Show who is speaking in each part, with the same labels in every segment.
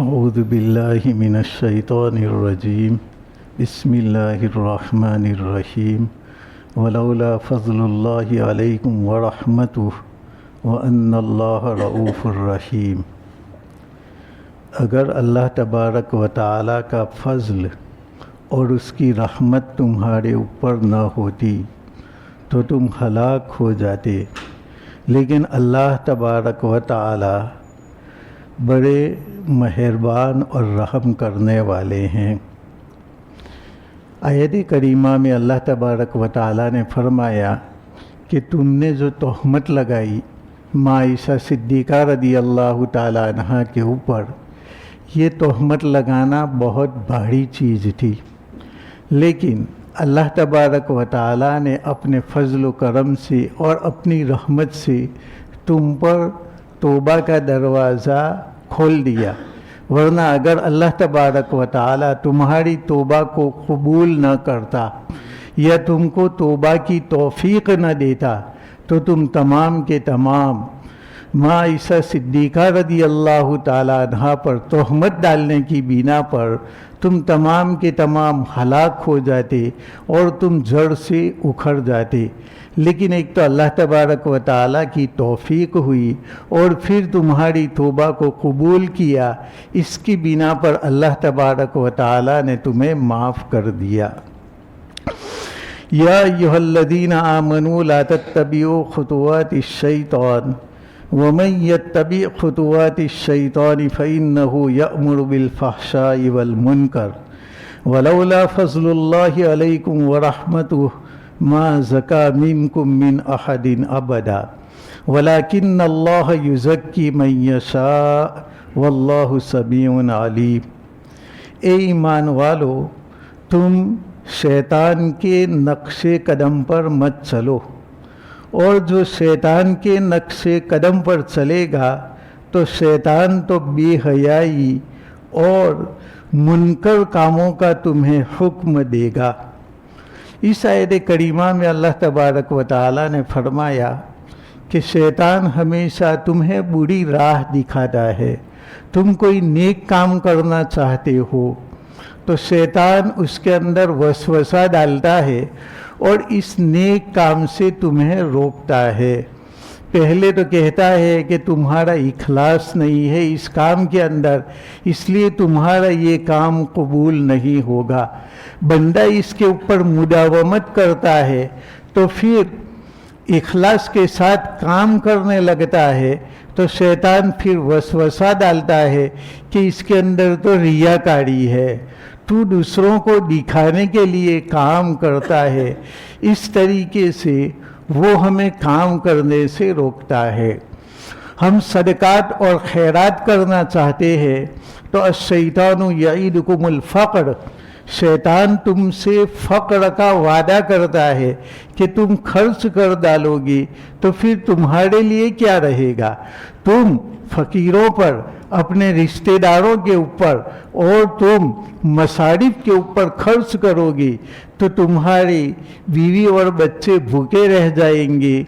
Speaker 1: اعوذ باللہ من الشیطان الرجیم بسم اللہ الرحمن الرحیم ولولا فضل اللہ علیکم ورحمتہ وان اللہ رؤوف الرحیم۔ اگر اللہ تبارک و تعالیٰ کا فضل اور اس کی رحمت تمہارے اوپر نہ ہوتی تو تم ہلاک ہو جاتے، لیکن اللہ تبارک و تعالیٰ بڑے مہربان اور رحم کرنے والے ہیں۔ آیت کریمہ میں اللہ تبارک و تعالیٰ نے فرمایا کہ تم نے جو تہمت لگائی عائشہ صدیقہ رضی اللہ تعالیٰ عنہا کے اوپر، یہ تہمت لگانا بہت بھاری چیز تھی، لیکن اللہ تبارک و تعالیٰ نے اپنے فضل و کرم سے اور اپنی رحمت سے تم پر توبہ کا دروازہ کھول دیا، ورنہ اگر اللہ تبارک و تعالیٰ تمہاری توبہ کو قبول نہ کرتا یا تم کو توبہ کی توفیق نہ دیتا تو تم تمام کے تمام عائشہ صدیقہ رضی اللہ تعالیٰ عنہا پر تہمت ڈالنے کی بنا پر تم تمام کے تمام ہلاک ہو جاتے اور تم جڑ سے اکھڑ جاتے، لیکن ایک تو اللہ تبارک و تعالیٰ کی توفیق ہوئی اور پھر تمہاری توبہ کو قبول کیا، اس کی بنا پر اللہ تبارک و تعالیٰ نے تمہیں معاف کر دیا۔ یا ایھا الذین آمنوا لا تتبعوا خطوات الشیطان ومن يتبع خطوات الشیطان فإنه يأمر بالفحشاء والمنکر ولولا فضل اللہ علیکم ورحمتہ ما زکا منکم من احد ابدا ولکن اللہ یزکی من یشاء واللہ سمیع علیم۔ اے ایمان والو، تم شیطان کے نقش قدم پر مت چلو، اور جو شیطان کے نقش قدم پر چلے گا تو شیطان تو بے حیائی اور منکر کاموں کا تمہیں حکم دے گا۔ اس آیت کریمہ میں اللہ تبارک و تعالیٰ نے فرمایا کہ شیطان ہمیشہ تمہیں بری راہ دکھاتا ہے۔ تم کوئی نیک کام کرنا چاہتے ہو تو شیطان اس کے اندر وسوسہ ڈالتا ہے اور اس نیک کام سے تمہیں روکتا ہے۔ پہلے تو کہتا ہے کہ تمہارا اخلاص نہیں ہے اس کام کے اندر، اس لیے تمہارا یہ کام قبول نہیں ہوگا۔ بندہ اس کے اوپر مداومت کرتا ہے تو پھر اخلاص کے ساتھ کام کرنے لگتا ہے تو شیطان پھر وسوسہ ڈالتا ہے کہ اس کے اندر تو ریاکاری ہے، تو دوسروں کو دکھانے کے لیے کام کرتا ہے۔ اس طریقے سے وہ ہمیں کام کرنے سے روکتا ہے۔ ہم صدقات اور خیرات کرنا چاہتے ہیں تو الشیطان یعیدکم الفقر، شیطان تم سے فقر کا وعدہ کرتا ہے کہ تم خرچ کر ڈالو گے تو پھر تمہارے لیے کیا رہے گا؟ تم فقیروں پر، اپنے رشتہ داروں کے اوپر اور تم مصارف کے اوپر خرچ کرو گے تو تمہاری بیوی اور بچے بھوکے رہ جائیں گے،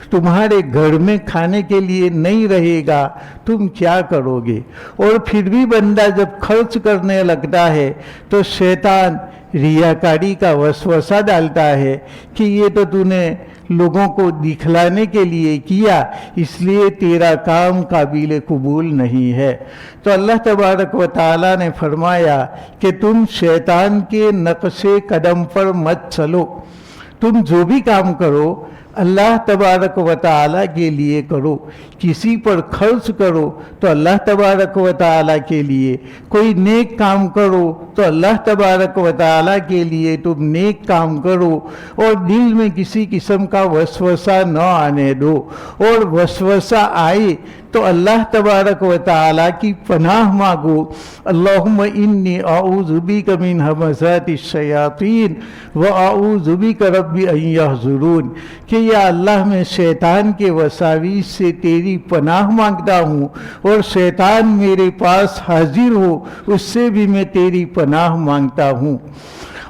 Speaker 1: تمہارے گھر میں کھانے کے لیے نہیں رہے گا، تم کیا کرو گے؟ اور پھر بھی بندہ جب خرچ کرنے لگتا ہے تو شیطان ریاکاری کا وسوسہ ڈالتا ہے کہ یہ تو تو نے لوگوں کو دکھلانے کے لیے کیا، اس لیے تیرا کام قابل قبول نہیں ہے۔ تو اللہ تبارک و تعالیٰ نے فرمایا کہ تم شیطان کے نقش قدم پر مت چلو، تم جو بھی کام کرو اللہ تبارک و تعالیٰ کے لیے کرو۔ کسی پر خرچ کرو تو اللہ تبارک و تعالیٰ کے لیے، کوئی نیک کام کرو تو اللہ تبارک و تعالیٰ کے لیے تم نیک کام کرو، اور دل میں کسی قسم کا وسوسہ نہ آنے دو، اور وسوسہ آئے تو اللہ تبارک و تعالیٰ کی پناہ مانگو۔ اللہم انی اعوذ بک من ہمزات الشیاطین واعوذ بک رب ان یحضرون، کہ یا اللہ میں شیطان کے وساوس سے تیری پناہ مانگتا ہوں، اور شیطان میرے پاس حاضر ہو اس سے بھی میں تیری پناہ مانگتا ہوں۔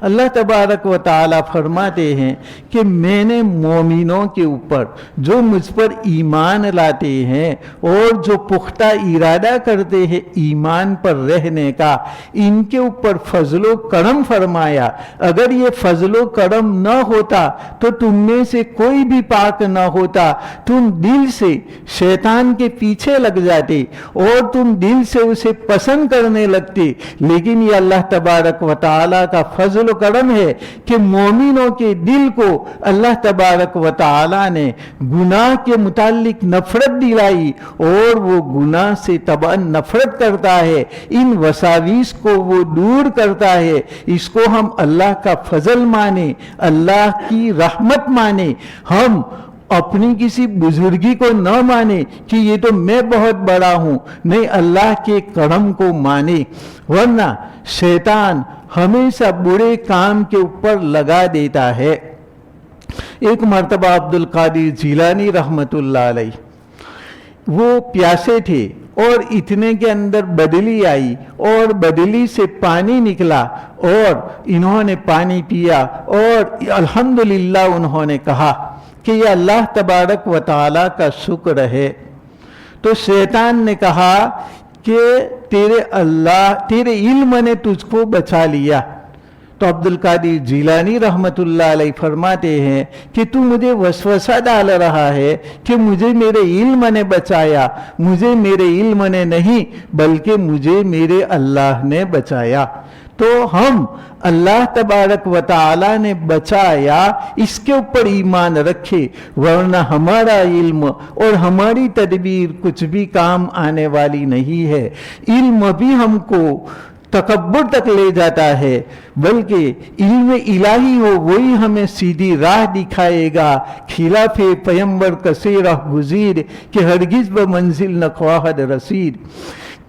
Speaker 1: اللہ تبارک و تعالی فرماتے ہیں کہ میں نے مومنوں کے اوپر جو مجھ پر ایمان لاتے ہیں اور جو پختہ ارادہ کرتے ہیں ایمان پر رہنے کا، ان کے اوپر فضل و کرم فرمایا۔ اگر یہ فضل و کرم نہ ہوتا تو تم میں سے کوئی بھی پاک نہ ہوتا، تم دل سے شیطان کے پیچھے لگ جاتے اور تم دل سے اسے پسند کرنے لگتے۔ لیکن یہ اللہ تبارک و تعالی کا فضل و کرم ہے کہ مومنوں کے دل کو اللہ تبارک و تعالی نے گناہ کے متعلق نفرت دلائی اور وہ گناہ سے تباہ نفرت کرتا ہے، ان وساویس کو وہ دور کرتا ہے۔ اس کو ہم اللہ کا فضل مانے، اللہ کی رحمت مانے، ہم اپنی کسی بزرگی کو نہ مانے کہ یہ تو میں بہت بڑا ہوں، نہیں، اللہ کے کرم کو مانے، ورنہ شیطان ہمیشہ برے کام کے اوپر لگا دیتا ہے۔ ایک مرتبہ عبد القادر جیلانی رحمت اللہ علیہ وہ پیاسے تھے اور اتنے کے اندر بدلی آئی اور بدلی سے پانی نکلا اور انہوں نے پانی پیا اور الحمدللہ انہوں نے کہا کہ یہ اللہ تبارک و تعالی کا شکر ہے۔ تو شیطان نے کہا کہ تیرے علم نے تجھ کو بچا لیا۔ تو عبد القادر جیلانی رحمت اللہ علیہ فرماتے ہیں کہ تو مجھے وسوسہ ڈال رہا ہے کہ مجھے میرے علم نے بچایا، مجھے میرے علم نے نہیں بلکہ مجھے میرے اللہ نے بچایا۔ تو ہم اللہ تبارک و تعالی نے بچایا، اس کے اوپر ایمان رکھے، ورنہ ہمارا علم اور ہماری تدبیر کچھ بھی کام آنے والی نہیں ہے۔ علم بھی ہم کو تکبر تک لے جاتا ہے، بلکہ علم الہی ہو وہی ہمیں سیدھی راہ دکھائے گا۔ خلاف پیمبر کسی راہ گزیر کہ ہرگز بمنزل نہ خواہد رسید،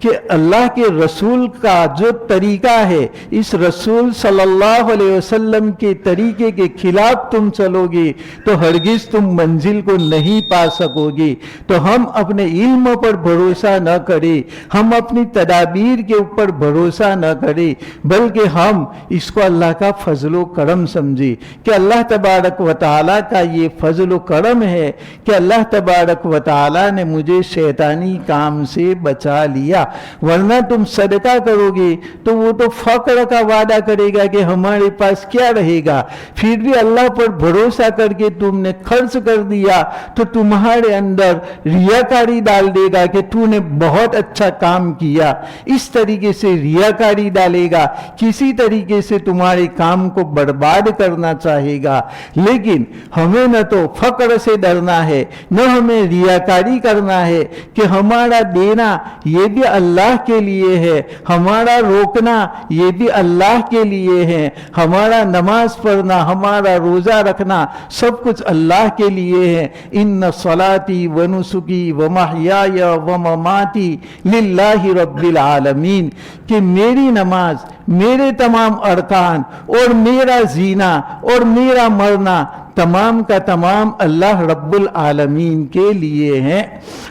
Speaker 1: کہ اللہ کے رسول کا جو طریقہ ہے، اس رسول صلی اللہ علیہ وسلم کے طریقے کے خلاف تم چلو گے تو ہرگز تم منزل کو نہیں پا سکو گے۔ تو ہم اپنے علم پر بھروسہ نہ کریں، ہم اپنی تدابیر کے اوپر بھروسہ نہ کریں، بلکہ ہم اس کو اللہ کا فضل و کرم سمجھے کہ اللہ تبارک و تعالیٰ کا یہ فضل و کرم ہے کہ اللہ تبارک و تعالیٰ نے مجھے شیطانی کام سے بچا لیا۔ ورنہ تم صدقہ کرو گے تو وہ تو فقر کا وعدہ کرے گا کہ ہمارے پاس کیا رہے گا، پھر بھی اللہ پر بھروسہ کر کے تم نے خرچ کر دیا تو تمہارے اندر ریاکاری ڈال دے گا کہ تو نے بہت اچھا کام کیا۔ اس طریقے سے ریاکاری ڈالے گا، کسی طریقے سے تمہارے کام کو برباد کرنا چاہے گا۔ لیکن ہمیں نہ تو فقر سے ڈرنا ہے، نہ ہمیں ریاکاری کرنا ہے کہ ہمارا دینا یہ بھی اللہ کے لیے ہے، ہمارا روکنا یہ بھی اللہ کے لیے ہے، ہمارا نماز پڑھنا، ہمارا روزہ رکھنا سب کچھ اللہ کے لیے ہے۔ ان صلاتی و نسکی و محیای و مماتی للہ رب العالمین، کہ میری نماز، میرے تمام ارکان اور میرا جینا اور میرا مرنا تمام کا تمام اللہ رب العالمین کے لیے ہیں۔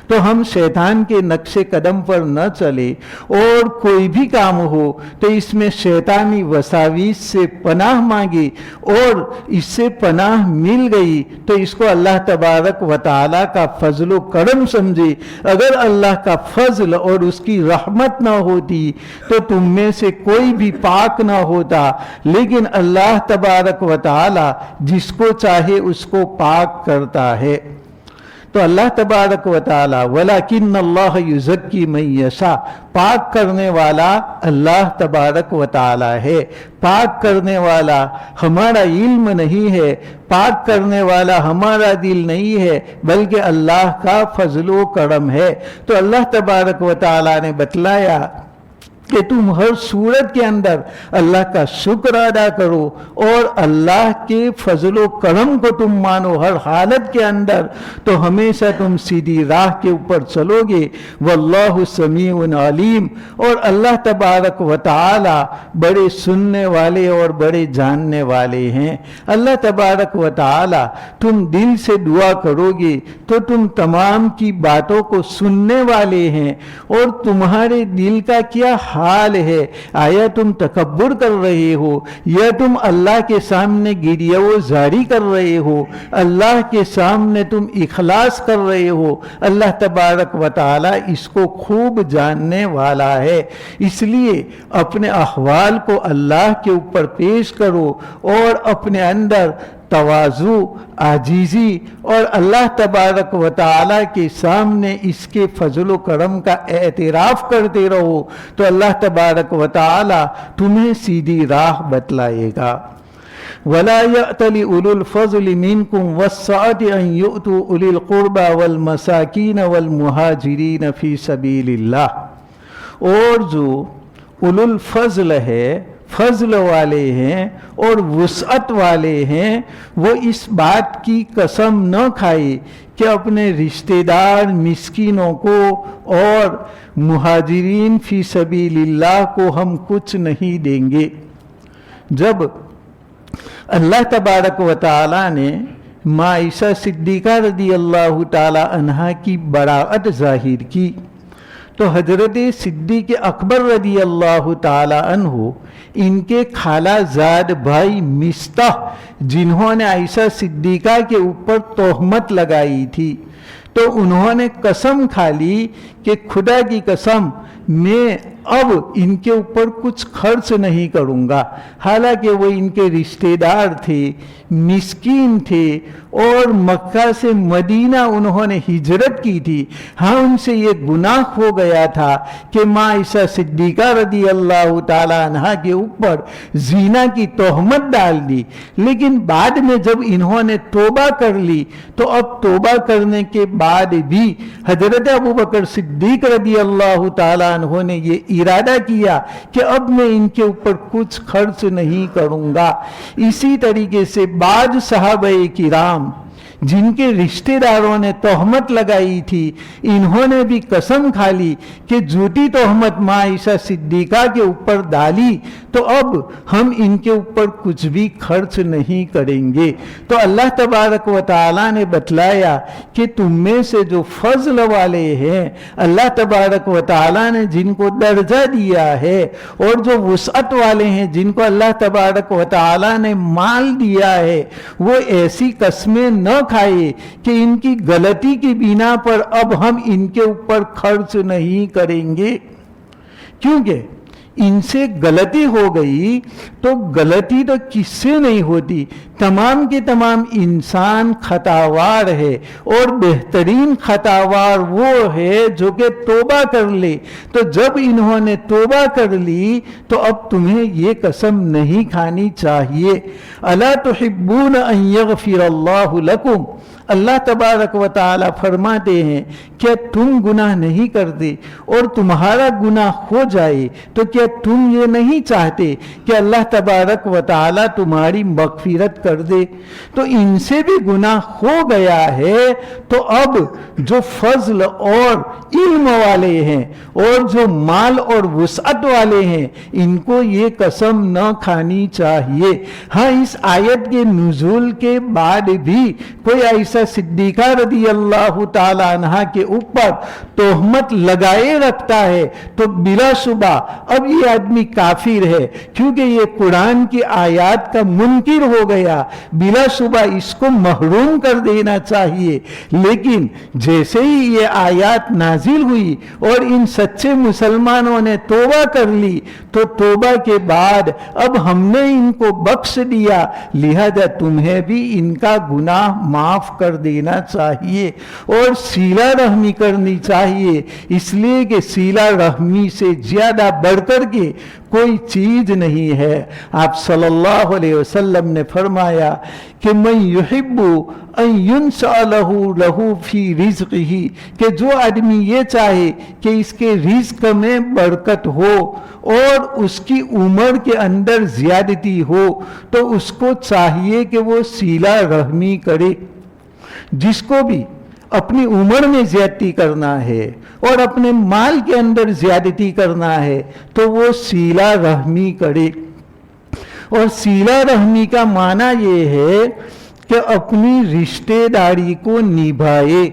Speaker 1: تو ہم شیطان کے نقش قدم پر نہ چلے اور کوئی بھی کام ہو تو اس میں شیطانی وساویس سے پناہ مانگے، اور اس سے پناہ مل گئی تو اس کو اللہ تبارک و تعالیٰ کا فضل و کرم سمجھے۔ اگر اللہ کا فضل اور اس کی رحمت نہ ہوتی تو تم میں سے کوئی بھی پاک نہ ہوتا، لیکن اللہ تبارک و تعالیٰ جس کو چاہے اس کو پاک کرتا ہے۔ تو اللہ تبارک و تعالی ولیکن اللہ یزکی من یشاء، پاک کرنے والا اللہ تبارک و تعالی ہے۔ پاک کرنے والا ہمارا علم نہیں ہے، پاک کرنے والا ہمارا دل نہیں ہے، بلکہ اللہ کا فضل و کرم ہے۔ تو اللہ تبارک و تعالی نے بتلایا کہ تم ہر صورت کے اندر اللہ کا شکر ادا کرو اور اللہ کے فضل و کرم کو تم مانو ہر حالت کے اندر، تو ہمیشہ تم سیدھی راہ کے اوپر چلو گے۔ واللہ سمیع علیم، اور اللہ تبارک و تعالی بڑے سننے والے اور بڑے جاننے والے ہیں۔ اللہ تبارک و تعالی تم دل سے دعا کرو گے تو تم تمام کی باتوں کو سننے والے ہیں، اور تمہارے دل کا کیا حال حال ہے؟ آیا تم تکبر کر رہے ہو یا تم اللہ کے سامنے گریہ و زاری کر رہے ہو؟ اللہ کے سامنے تم اخلاص کر رہے ہو؟ اللہ تبارک و تعالی اس کو خوب جاننے والا ہے۔ اس لیے اپنے احوال کو اللہ کے اوپر پیش کرو اور اپنے اندر تواضع، عاجزی اور اللہ تبارک و تعالی کے سامنے اس کے فضل و کرم کا اعتراف کرتے رہو تو اللہ تبارک و تعالی تمہیں سیدھی راہ بتلائے گا۔ وَلَا يَأْتَلِ أُولُو الْفَضْلِ مِنْكُمْ وَالسَّعَةِ أَنْ يُؤْتُوا أُولِي الْقُرْبَى وَالْمَسَاكِينَ وَالْمُهَاجِرِينَ فِي سَبِيلِ اللَّهِ، اور جو اولو الفضل ہے، فضل والے ہیں اور وسعت والے ہیں، وہ اس بات کی قسم نہ کھائے کہ اپنے رشتہ دار مسکینوں کو اور مہاجرین فی سبیل اللہ کو ہم کچھ نہیں دیں گے۔ جب اللہ تبارک و تعالی نے ماں عائشہ صدیقہ رضی اللہ تعالی عنہا کی براءت ظاہر کی تو حضرت صدیق اکبر رضی اللہ تعالی عنہ ان کے خالہ زاد بھائی مصطح، جنہوں نے عائشہ صدیقہ کے اوپر تہمت لگائی تھی، تو انہوں نے قسم کھا لی کہ خدا کی قسم میں اب ان کے اوپر کچھ خرچ نہیں کروں گا، حالانکہ وہ ان کے رشتہ دار تھے، مسکین تھے اور مکہ سے مدینہ انہوں نے ہجرت کی تھی۔ ہاں ان سے یہ گناہ ہو گیا تھا کہ ماں عائشہ صدیقہ رضی اللہ تعالی عنہا کے اوپر زنا کی تہمت ڈال دی، لیکن بعد میں جب انہوں نے توبہ کر لی تو اب توبہ کرنے کے بعد بھی حضرت ابوبکر صدیق رضی اللہ تعالی عنہ نے یہ ارادہ کیا کہ اب میں ان کے اوپر کچھ خرچ نہیں کروں گا۔ اسی طریقے سے بعض صحابہ کرام جن کے رشتہ داروں نے تہمت لگائی تھی، انہوں نے بھی قسم کھا لی کہ جھوٹی تہمت ماں عائشہ صدیقہ کے اوپر ڈالی تو اب ہم ان کے اوپر کچھ بھی خرچ نہیں کریں گے۔ تو اللہ تبارک و تعالی نے بتلایا کہ تم میں سے جو فضل والے ہیں، اللہ تبارک و تعالی نے جن کو درجہ دیا ہے اور جو وسعت والے ہیں جن کو اللہ تبارک و تعالی نے مال دیا ہے، وہ ایسی قسمیں نہ کھائے کہ ان کی غلطی کی بنا پر اب ہم ان کے اوپر خرچ نہیں کریں گے، کیونکہ ان سے غلطی ہو گئی تو غلطی تو کس سے نہیں ہوتی، تمام کے تمام انسان خطاوار ہے اور بہترین خطاوار وہ ہے جو کہ توبہ کر لے۔ تو جب انہوں نے توبہ کر لی تو اب تمہیں یہ قسم نہیں کھانی چاہیے۔ الا تحبون ان یغفر اللہ لکم، اللہ تبارک و تعالی فرماتے ہیں کیا تم گناہ نہیں کرتے اور تمہارا گناہ ہو جائے تو کیا تم یہ نہیں چاہتے کہ اللہ تبارک و تعالی تمہاری مغفرت کر دے؟ تو ان سے بھی گناہ ہو گیا ہے تو اب جو فضل اور علم والے ہیں اور جو مال اور وسعت والے ہیں ان کو یہ قسم نہ کھانی چاہیے۔ ہاں اس آیت کے نزول کے بعد بھی کوئی عائشہ صدیقہ رضی اللہ تعالی عنہا کے اوپر تہمت لگائے رکھتا ہے تو بلا شبہ اب یہ آدمی کافر ہے، کیونکہ یہ قرآن کی آیات کا منکر ہو گیا، بلا شبہ اس کو محروم کر دینا چاہیے۔ لیکن جیسے ہی یہ آیات نازل ہوئی اور ان سچے مسلمانوں نے توبہ کر لی تو توبہ کے بعد اب ہم نے ان کو بخش دیا، لہذا تمہیں بھی ان کا گناہ معاف کر دینا چاہیے اور صلہ رحمی کرنی چاہیے، اس لیے کہ صلہ رحمی سے زیادہ بڑھ کر کے کوئی چیز نہیں ہے۔ آپ صلی اللہ علیہ وسلم نے فرمایا کہ من یحب ان ینسأ لہ فی رزقہ، کہ جو آدمی یہ چاہے کہ اس کے رزق میں برکت ہو اور اس کی عمر کے اندر زیادتی ہو تو اس کو چاہیے کہ وہ صلہ رحمی کرے۔ جس کو بھی اپنی عمر میں زیادتی کرنا ہے اور اپنے مال کے اندر زیادتی کرنا ہے تو وہ صلہ رحمی کرے۔ اور صلہ رحمی کا معنی یہ ہے کہ اپنی رشتہ داری کو نبھائے۔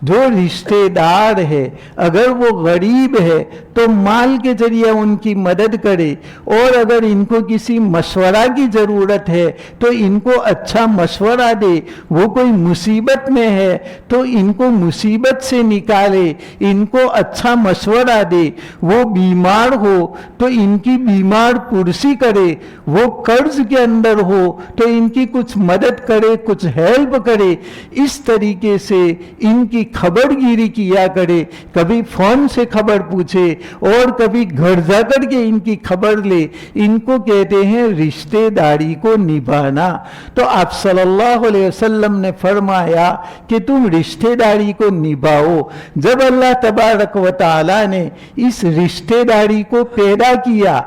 Speaker 1: جو رشتے دار ہے اگر وہ غریب ہے تو مال کے ذریعے ان کی مدد کرے، اور اگر ان کو کسی مشورہ کی ضرورت ہے تو ان کو اچھا مشورہ دے، وہ کوئی مصیبت میں ہے تو ان کو مصیبت سے نکالے، ان کو اچھا مشورہ دے، وہ بیمار ہو تو ان کی بیمار پرسی کرے، وہ قرض کے اندر ہو تو ان کی کچھ مدد کرے، کچھ ہیلپ کرے، اس طریقے سے ان کی خبر گیری کیا کرے، کبھی فون سے خبر پوچھے اور کبھی گھر جا کر کے ان کی خبر لے، ان کو کہتے ہیں رشتے داری کو نبھانا۔ تو آپ صلی اللہ علیہ وسلم نے فرمایا کہ تم رشتے داری کو نبھاؤ۔ جب اللہ تبارک و تعالی نے اس رشتے داری کو پیدا کیا،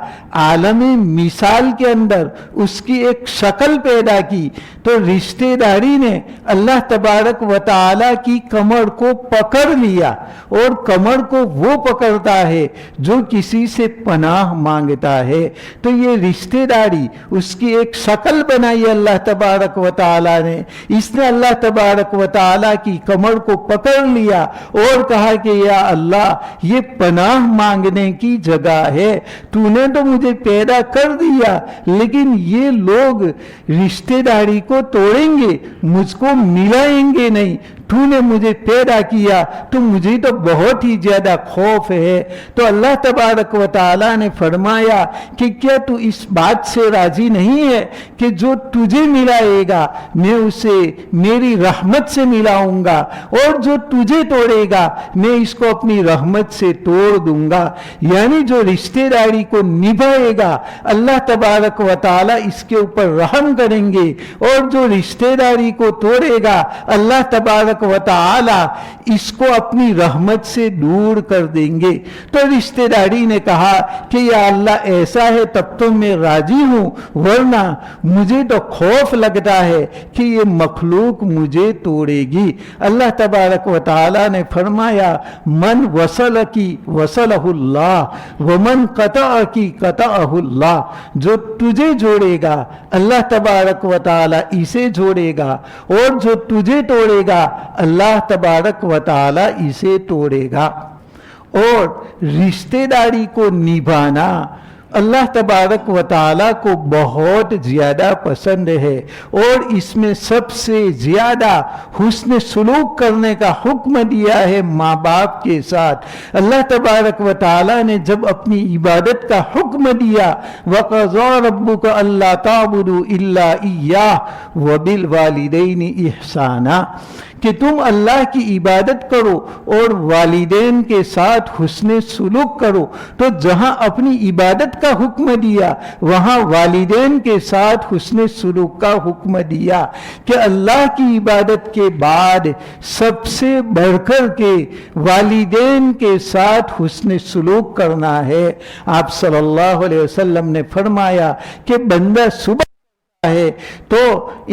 Speaker 1: عالم مثال کے اندر اس کی ایک شکل پیدا کی، تو رشتے داری نے اللہ تبارک و تعالی کی کمر کو پکڑ لیا، اور کمر کو وہ پکڑتا ہے جو کسی سے پناہ مانگتا ہے۔ تو یہ رشتے داری اس کی ایک شکل بنائی اللہ تبارک و تعالی نے، اس نے اللہ تبارک و تعالی کی کمر کو پکڑ لیا اور کہا کہ یا اللہ یہ پناہ مانگنے کی جگہ ہے، تو نے تو مجھے پیدا کر دیا لیکن یہ لوگ رشتے داری کو توڑیں گے، مجھ کو ملائیں گے نہیں، تو نے مجھے پیدا کیا تو مجھے تو بہت ہی زیادہ خوف ہے۔ تو اللہ تبارک و تعالی نے فرمایا کہ کیا تو اس بات سے راضی نہیں ہے کہ جو تجھے ملائے گا میں اسے میری رحمت سے ملاؤں گا، اور جو تجھے توڑے گا میں اس کو اپنی رحمت سے توڑ دوں گا۔ یعنی جو رشتے داری کو نبھائے گا اللہ تبارک و تعالی اس کے اوپر رحم کریں گے، اور جو رشتے داری کو توڑے گا اللہ تبارک و تعالی اس کو اپنی رحمت سے دور کر دیں گے۔ تو رشتے داری نے کہا کہ یا اللہ ایسا ہے تب تو میں راضی ہوں، ورنہ مجھے تو خوف لگتا ہے کہ یہ مخلوق مجھے توڑے گی۔ اللہ تبارک و تعالی نے فرمایا من وصل کی وصلہ اللہ ومن قطع کی قطعہ اللہ، جو تجھے جوڑے گا اللہ تبارک و تعالی اسے جوڑے گا، اور جو تجھے توڑے گا اللہ تبارک و تعالی اسے توڑے گا۔ اور رشتے داری کو نبھانا اللہ تبارک و تعالی کو بہت زیادہ پسند ہے، اور اس میں سب سے زیادہ حسن سلوک کرنے کا حکم دیا ہے ماں باپ کے ساتھ۔ اللہ تبارک و تعالی نے جب اپنی عبادت کا حکم دیا وَقَضَىٰ رَبُّكَ أَلَّا تَعْبُدُوا إِلَّا إِيَّاهُ وَبِالْوَالِدَيْنِ إِحْسَانًا، کہ تم اللہ کی عبادت کرو اور والدین کے ساتھ حسن سلوک کرو۔ تو جہاں اپنی عبادت کا حکم دیا وہاں والدین کے ساتھ حسن سلوک کا حکم دیا، کہ اللہ کی عبادت کے بعد سب سے بڑھ کر کے والدین کے ساتھ حسن سلوک کرنا ہے۔ آپ صلی اللہ علیہ وسلم نے فرمایا کہ بندہ صبح ہے تو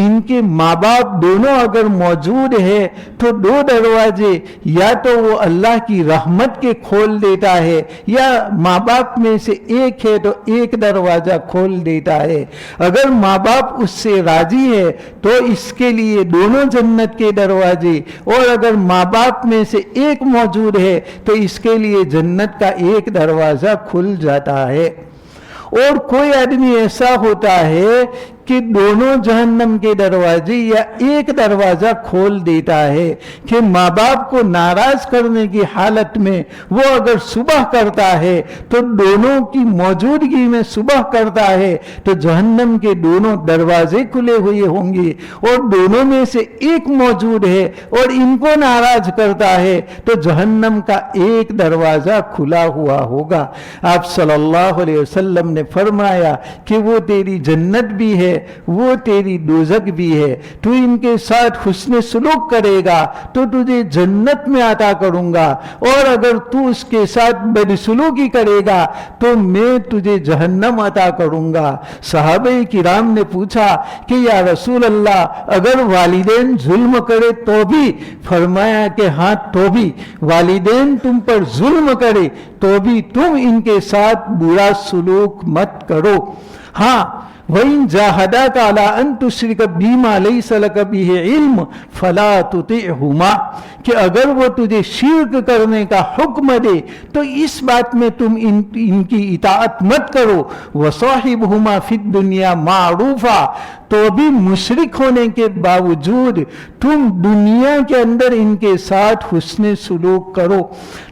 Speaker 1: ان کے ماں باپ دونوں اگر موجود ہے تو دو دروازے یا تو وہ اللہ کی رحمت کے کھول دیتا ہے، یا ماں باپ میں سے ایک ہے تو ایک دروازہ کھول دیتا ہے۔ اگر ماں باپ اس سے راضی ہے تو اس کے لیے دونوں جنت کے دروازے، اور اگر ماں باپ میں سے ایک موجود ہے تو اس کے لیے جنت کا ایک دروازہ کھل جاتا ہے۔ اور کوئی آدمی ایسا ہوتا ہے کہ دونوں جہنم کے دروازے یا ایک دروازہ کھول دیتا ہے، کہ ماں باپ کو ناراض کرنے کی حالت میں وہ اگر صبح کرتا ہے تو دونوں کی موجودگی میں صبح کرتا ہے تو جہنم کے دونوں دروازے کھلے ہوئے ہوں گے، اور دونوں میں سے ایک موجود ہے اور ان کو ناراض کرتا ہے تو جہنم کا ایک دروازہ کھلا ہوا ہوگا۔ آپ صلی اللہ علیہ وسلم نے فرمایا کہ وہ تیری جنت بھی ہے وہ تیری دوزخ بھی ہے، تو ان کے ساتھ حسن سلوک کرے گا تو تجھے جنت میں عطا کروں گا، اور اگر تو اس کے ساتھ بدسلوکی کرے گا تو میں تجھے جہنم عطا کروں گا۔ صحابہ کرام نے پوچھا کہ یا رسول اللہ اگر والدین ظلم کرے تو بھی؟ فرمایا کہ ہاں تو بھی، والدین تم پر ظلم کرے تو بھی تم ان کے ساتھ برا سلوک مت کرو۔ ہاں وَإِن جَاهَدَاكَ عَلَىٰ أَن تُشْرِكَ بِمَا لَيْسَ لَكَ بِهِ عِلْمٌ فَلَا تُطِعْهُمَا، کہ اگر وہ تجھے شرک کرنے کا حکم دے تو اس بات میں تم ان کی اطاعت مت کرو. وَصَاحِبْهُمَا فِي الدُّنْيَا مَعْرُوفًا، تو بھی مشرک ہونے کے باوجود تم دنیا کے اندر ان کے ساتھ حسن سلوک کرو.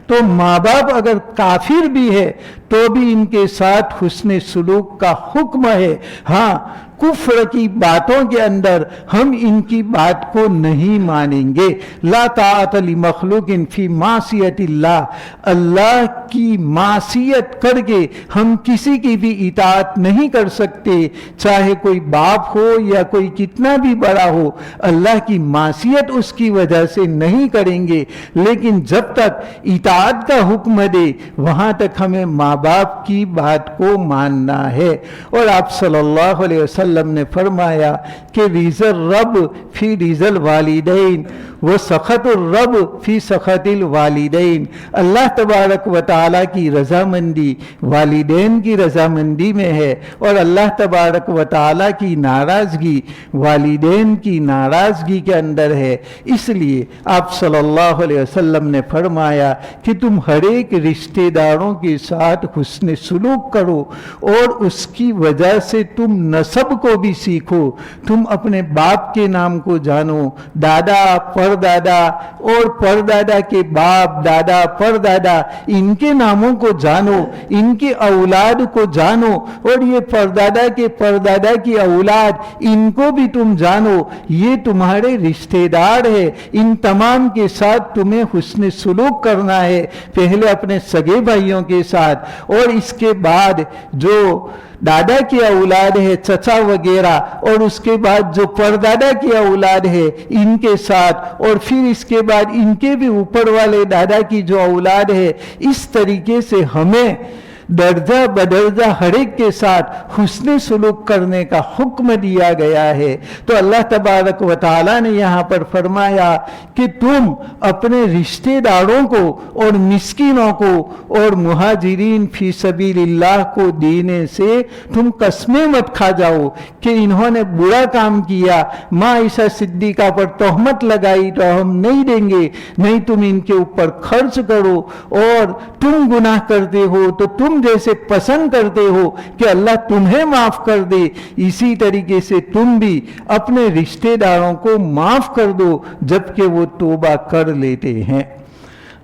Speaker 1: تو ماں باپ اگر کافر بھی ہے تو بھی ان کے ساتھ حسن سلوک کا حکم ہے. ہاں، کفر کی باتوں کے اندر ہم ان کی بات کو نہیں مانیں گے. لا طاعت لمخلوق فی معصیت اللہ، اللہ کی معصیت کر کے ہم کسی کی بھی اطاعت نہیں کر سکتے، چاہے کوئی باپ ہو یا کوئی کتنا بھی بڑا ہو. اللہ کی معصیت اس کی وجہ سے نہیں کریں گے، لیکن جب تک اطاعت کا حکم دے وہاں تک ہمیں ماں باپ کی بات کو ماننا ہے. اور آپ صلی اللہ علیہ وسلم نے فرمایا کہ رضا الرب فی رضا الوالدین و سخط الرب فی سخط الوالدین. اللہ تبارک و تعالیٰ کی رضامندی والدین کی رضامندی میں ہے، اور اللہ تبارک و تعالیٰ کی ناراضگی والدین کی ناراضگی کے اندر ہے. اس لیے آپ صلی اللہ علیہ وسلم نے فرمایا کہ تم ہر ایک رشتہ داروں کے ساتھ حسن سلوک کرو، اور اس کی وجہ سے تم نسب کو بھی سیکھو. تم اپنے باپ کے نام کو جانو، دادا پردادا اور پردادا کے باپ دادا پردادا ان کے ناموں کو جانو، ان کی اولاد کو جانو، اور یہ پردادا کے پردادا کی اولاد ان کو بھی تم جانو. یہ تمہارے رشتہ دار ہے، ان تمام کے ساتھ تمہیں حسن سلوک کرنا ہے. پہلے اپنے سگے بھائیوں کے ساتھ، اور اس کے بعد جو دادا کی اولاد ہے چچا وغیرہ، اور اس کے بعد جو پردادا کی اولاد ہے ان کے ساتھ، اور پھر اس کے بعد ان کے بھی اوپر والے دادا کی جو اولاد ہے. اس طریقے سے ہمیں درجہ بدرجہ ہر ایک کے ساتھ حسن سلوک کرنے کا حکم دیا گیا ہے. تو اللہ تبارک و تعالیٰ نے یہاں پر فرمایا کہ تم اپنے رشتہ داروں کو اور مسکینوں کو اور مہاجرین فی سبیل اللہ کو دینے سے تم قسمیں مت کھا جاؤ کہ انہوں نے برا کام کیا، ماں عائشہ صدیقہ پر تہمت لگائی تو ہم نہیں دیں گے. نہیں، تم ان کے اوپر خرچ کرو، اور تم گناہ کرتے ہو تو تم جیسے پسند کرتے ہو کہ اللہ تمہیں معاف کر دے، اسی طریقے سے تم بھی اپنے رشتہ داروں کو معاف کر دو جبکہ وہ توبہ کر لیتے ہیں.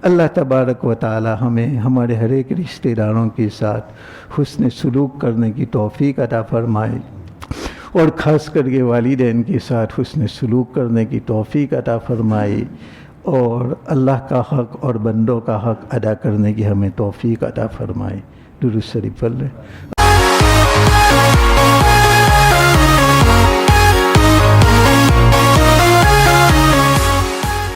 Speaker 1: اللہ تبارک و تعالی ہمیں ہمارے ہر ایک رشتہ داروں کے ساتھ حسن سلوک کرنے کی توفیق عطا فرمائے، اور خاص کر کے والدین کے ساتھ حسن سلوک کرنے کی توفیق عطا فرمائے، اور اللہ کا حق اور بندوں کا حق ادا کرنے کی ہمیں توفیق عطا فرمائے. درود شریف پڑھ لیں.